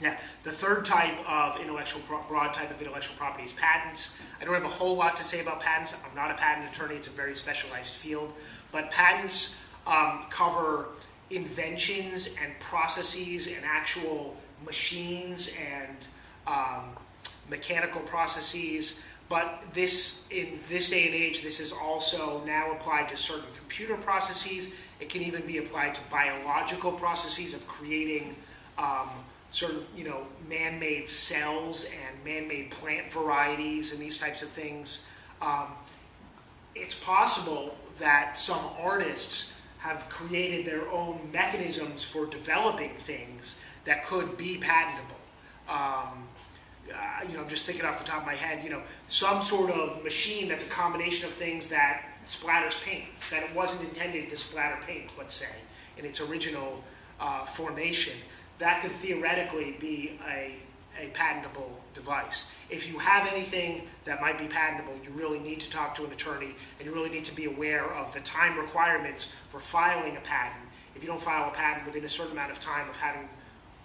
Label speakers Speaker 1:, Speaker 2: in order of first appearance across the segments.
Speaker 1: Yeah, the third type of broad type of intellectual property is patents. I don't have a whole lot to say about patents. I'm not a patent attorney. It's a very specialized field. But patents cover inventions and processes and actual machines and mechanical processes. But in this day and age, this is also now applied to certain computer processes. It can even be applied to biological processes of creating certain, man-made cells and man-made plant varieties and these types of things. It's possible that some artists have created their own mechanisms for developing things that could be patentable. I'm just thinking off the top of my head, some sort of machine that's a combination of things that splatters paint, that it wasn't intended to splatter paint, let's say, in its original formation. That could theoretically be a patentable device. If you have anything that might be patentable, you really need to talk to an attorney, and you really need to be aware of the time requirements for filing a patent. If you don't file a patent within a certain amount of time of having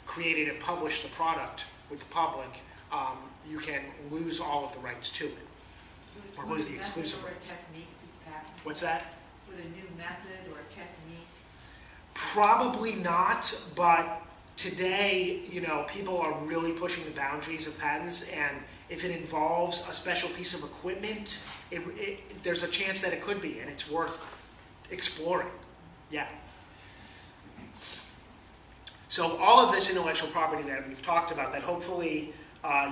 Speaker 1: created and published the product with the public, you can lose all of the rights to it, or lose the exclusive rights. What's that?
Speaker 2: Would a new method or technique?
Speaker 1: Probably not, but today, people are really pushing the boundaries of patents, and if it involves a special piece of equipment, there's a chance that it could be, and it's worth exploring. Yeah. So all of this intellectual property that we've talked about, that hopefully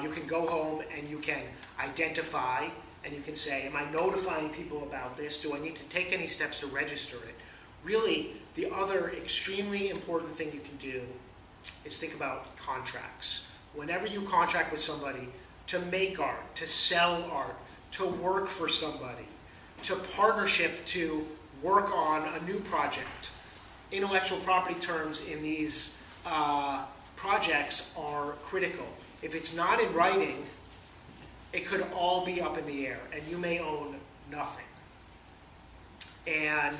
Speaker 1: you can go home and you can identify, and you can say, am I notifying people about this? Do I need to take any steps to register it? Really, the other extremely important thing you can do is think about contracts. Whenever you contract with somebody to make art, to sell art, to work for somebody, to partnership to work on a new project, intellectual property terms in these projects are critical. If it's not in writing, it could all be up in the air, and you may own nothing. And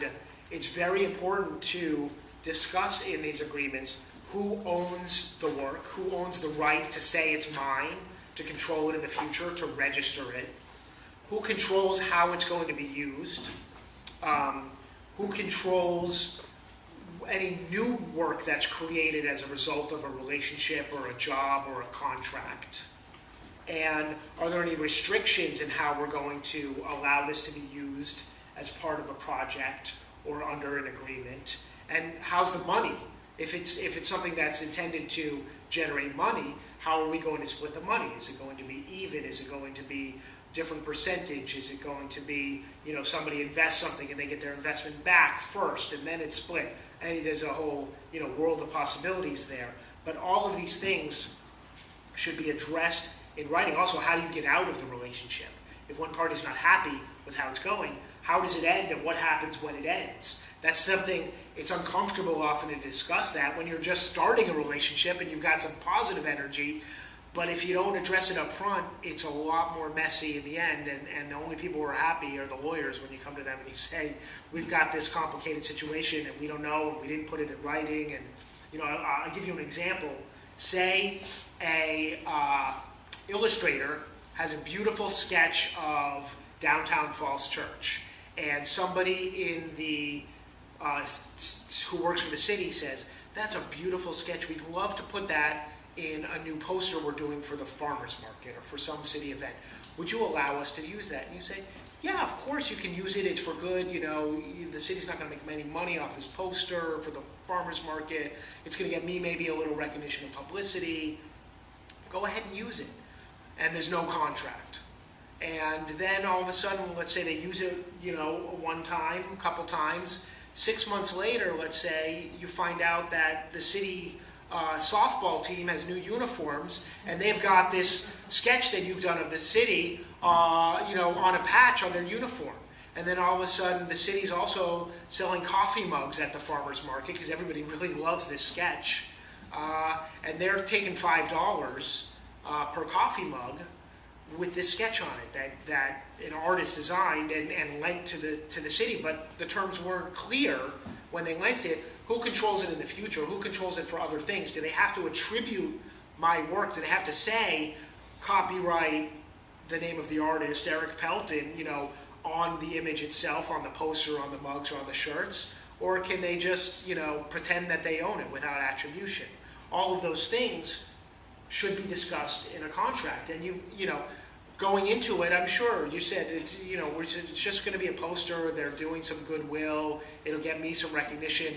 Speaker 1: it's very important to discuss in these agreements who owns the work, who owns the right to say it's mine, to control it in the future, to register it, who controls how it's going to be used, who controls any new work that's created as a result of a relationship or a job or a contract. And are there any restrictions in how we're going to allow this to be used as part of a project or under an agreement? And how's the money? If it's something that's intended to generate money, how are we going to split the money? Is it going to be even? Is it going to be different percentage? Is it going to be, somebody invests something and they get their investment back first and then it's split? And there's a whole, world of possibilities there. But all of these things should be addressed in writing. Also, how do you get out of the relationship? If one party's not happy with how it's going, how does it end and what happens when it ends? That's something, it's uncomfortable often to discuss that when you're just starting a relationship and you've got some positive energy. But if you don't address it up front, it's a lot more messy in the end, and the only people who are happy are the lawyers when you come to them and you say, we've got this complicated situation and we don't know and we didn't put it in writing. And I'll give you an example. Say a illustrator has a beautiful sketch of Downtown Falls Church, and somebody in the who works for the city says, that's a beautiful sketch, we'd love to put that in a new poster we're doing for the farmer's market or for some city event. Would you allow us to use that? And you say, yeah, of course you can use it, it's for good, the city's not going to make any money off this poster for the farmer's market, it's going to get me maybe a little recognition and publicity, go ahead and use it. And there's no contract. And then all of a sudden, let's say they use it, one time, a couple times. 6 months later, let's say, you find out that the city softball team has new uniforms, and they've got this sketch that you've done of the city, on a patch on their uniform. And then all of a sudden, the city's also selling coffee mugs at the farmer's market because everybody really loves this sketch. And they're taking $5 per coffee mug with this sketch on it that an artist designed and linked to the city, but the terms weren't clear when they linked it. Who controls it in the future? Who controls it for other things? Do they have to attribute my work, do they have to say copyright the name of the artist, Eric Pelton, on the image itself, on the poster, on the mugs, or on the shirts? Or can they just, pretend that they own it without attribution? All of those things should be discussed in a contract. And going into it, I'm sure you said it's just going to be a poster. They're doing some goodwill. It'll get me some recognition.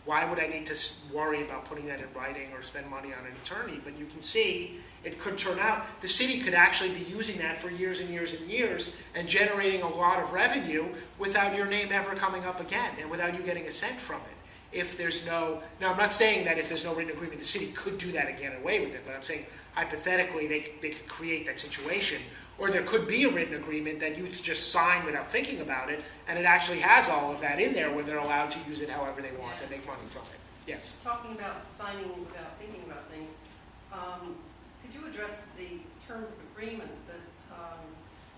Speaker 1: Why would I need to worry about putting that in writing or spend money on an attorney? But you can see it could turn out, the city could actually be using that for years and years and years and generating a lot of revenue without your name ever coming up again and without you getting a cent from it. If there's no, now I'm not saying that if there's no written agreement, the city could do that and get away with it, but I'm saying hypothetically they could create that situation. Or there could be a written agreement that you just sign without thinking about it, and it actually has all of that in there where they're allowed to use it however they want and make money from it. Yes?
Speaker 3: Talking about signing without thinking about things, could you address the terms of agreement that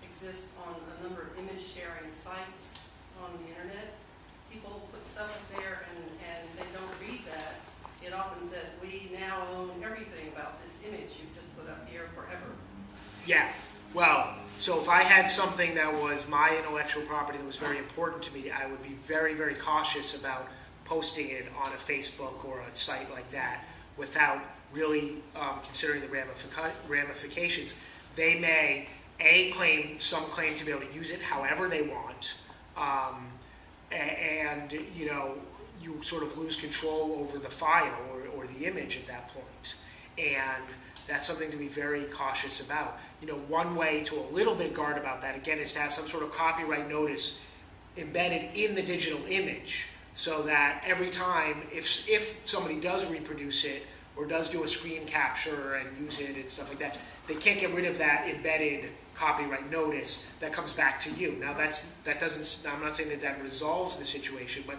Speaker 3: exist on a number of image sharing sites on the internet? People put stuff up there and they don't read that. It often says, we now own everything about this image you've just put up here forever.
Speaker 1: Yeah. Well, so if I had something that was my intellectual property that was very important to me, I would be very, very cautious about posting it on a Facebook or a site like that without really considering the ramifications. They may, claim to be able to use it however they want, and you sort of lose control over the file or the image at that point. And that's something to be very cautious about. One way to a little bit guard about that, again, is to have some sort of copyright notice embedded in the digital image so that every time, if somebody does reproduce it or does do a screen capture and use it and stuff like that, they can't get rid of that embedded copyright notice that comes back to you. Now, that doesn't, I'm not saying that resolves the situation, but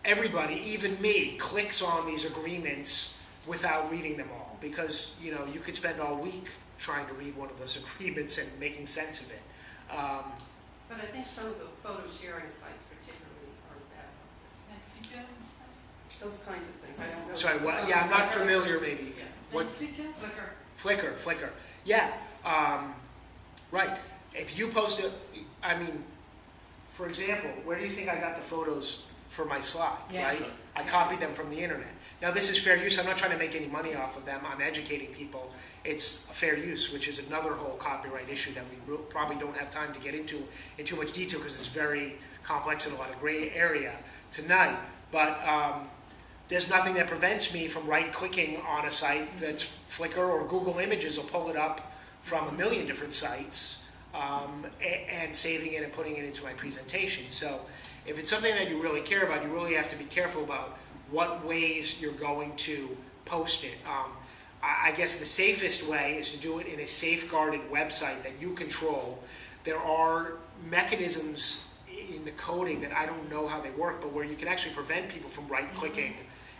Speaker 1: everybody, even me, clicks on these agreements without reading them all, because you could spend all week trying to read one of those agreements and making sense of it.
Speaker 3: But I think some of the photo sharing sites particularly aren't bad about this. Those kinds of things. I don't know.
Speaker 1: Sorry, what? Yeah, I'm not familiar. Maybe.
Speaker 3: Yeah.
Speaker 1: What? Flickr. Yeah. Right. If you post it, for example, where do you think I got the photos for my slide?
Speaker 4: Yes.
Speaker 1: Right. I copied them from the internet. Now, this is fair use. I'm not trying to make any money off of them. I'm educating people. It's fair use, which is another whole copyright issue that we probably don't have time to get into in too much detail because it's very complex and a lot of gray area tonight. But there's nothing that prevents me from right-clicking on a site that's Flickr or Google Images will pull it up from a million different sites and saving it and putting it into my presentation. So if it's something that you really care about, you really have to be careful about what ways you're going to post it. I guess the safest way is to do it in a safeguarded website that you control. There are mechanisms in the coding that I don't know how they work, but where you can actually prevent people from right-clicking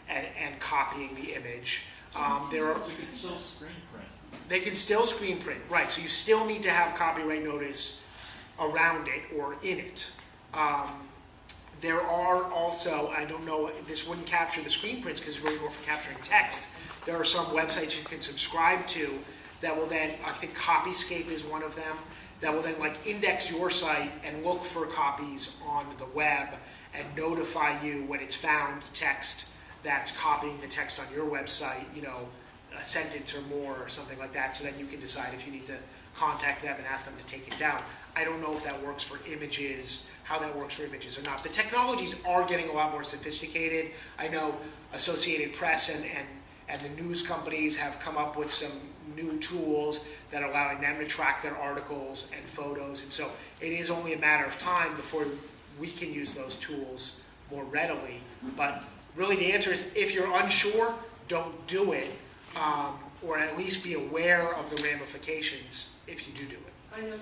Speaker 1: and copying the image.
Speaker 5: You can still screen print.
Speaker 1: They can still screen print, right? So you still need to have copyright notice around it or in it. There are also, I don't know, this wouldn't capture the screen prints because it's really more for capturing text. There are some websites you can subscribe to that will then, I think Copyscape is one of them, that will then index your site and look for copies on the web and notify you when it's found text that's copying the text on your website, a sentence or more or something like that, so that you can decide if you need to contact them and ask them to take it down. I don't know if that works for images, how that works for images or not. The technologies are getting a lot more sophisticated. I know Associated Press and the news companies have come up with some new tools that are allowing them to track their articles and photos, and so it is only a matter of time before we can use those tools more readily. But really the answer is, if you're unsure, don't do it, or at least be aware of the ramifications if you do it.
Speaker 3: I know